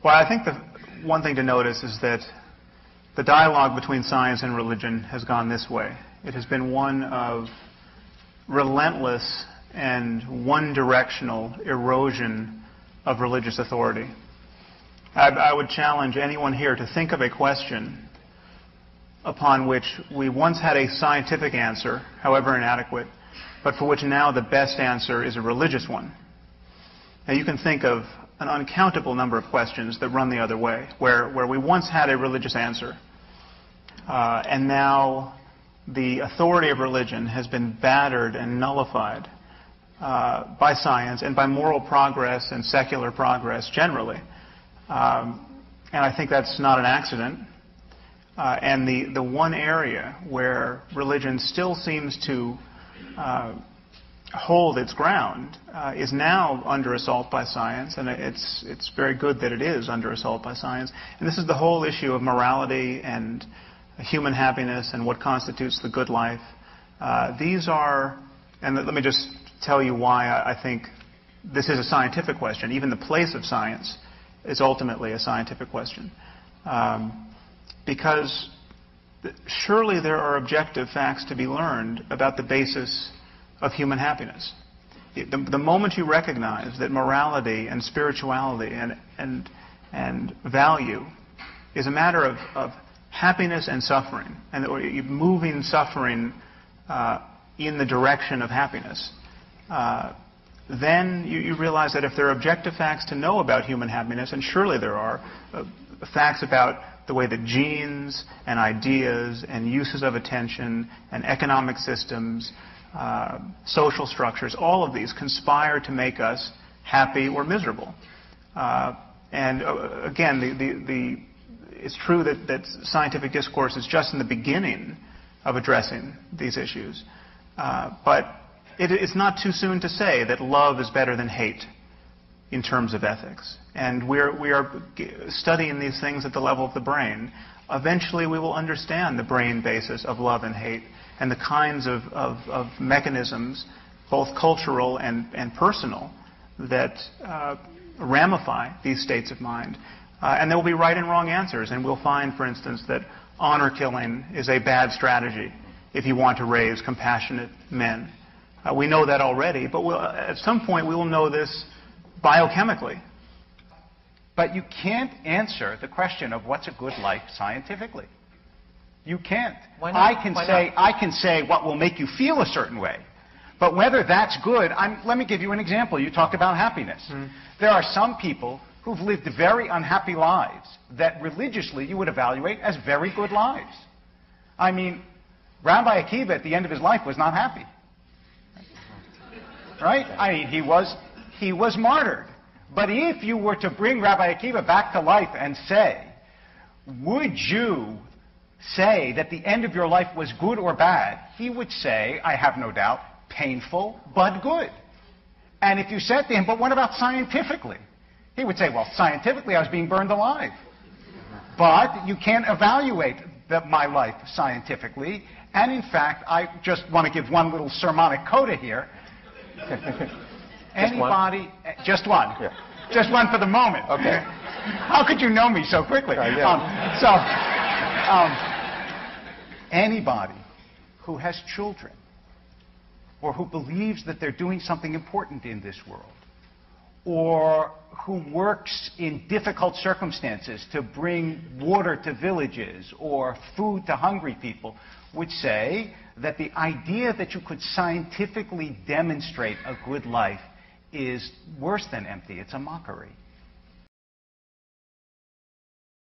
Well, I think the one thing to notice is that the dialogue between science and religion has gone this way. It has been one of relentless and one-directional erosion of religious authority. I would challenge anyone here to think of a question upon which we once had a scientific answer, however inadequate, but for which now the best answer is a religious one. Now, you can think of an uncountable number of questions that run the other way, where we once had a religious answer, and now the authority of religion has been battered and nullified by science and by moral progress and secular progress generally. And I think that's not an accident. And the one area where religion still seems to hold its ground is now under assault by science, and it's very good that it is under assault by science. And this is the whole issue of morality and human happiness and what constitutes the good life. These are, and let me just tell you why I think this is a scientific question. Even the place of science is ultimately a scientific question. Because surely there are objective facts to be learned about the basis of human happiness. The moment you recognize that morality and spirituality and value is a matter of happiness and suffering, and moving suffering in the direction of happiness, then you realize that if there are objective facts to know about human happiness, and surely there are facts about the way that genes and ideas and uses of attention and economic systems, social structures, all of these conspire to make us happy or miserable. And again, it's true that scientific discourse is just in the beginning of addressing these issues. But it's not too soon to say that love is better than hate in terms of ethics. And we are studying these things at the level of the brain. Eventually we will understand the brain basis of love and hate and the kinds of mechanisms, both cultural and personal, that ramify these states of mind. And there will be right and wrong answers. And we'll find, for instance, that honor killing is a bad strategy if you want to raise compassionate men. We know that already, but at some point we will know this biochemically. But you can't answer the question of what's a good life scientifically. You can't. Why not? I can say what will make you feel a certain way. But whether that's good, let me give you an example. You talk about happiness. There are some people who've lived very unhappy lives that religiously you would evaluate as very good lives. I mean, Rabbi Akiva at the end of his life was not happy. Right? I mean, he was martyred. But if you were to bring Rabbi Akiva back to life and say, would you say that the end of your life was good or bad? He would say, I have no doubt, painful but good. And if you said to him, but what about scientifically? He would say, well, scientifically I was being burned alive. But you can't evaluate my life scientifically. And in fact, I just want to give one little sermonic coda here. Anybody, just one. Yeah. Just one for the moment. Okay. How could you know me so quickly? Anybody who has children or who believes that they're doing something important in this world, or who works in difficult circumstances to bring water to villages or food to hungry people, would say that the idea that you could scientifically demonstrate a good life is worse than empty. It's a mockery.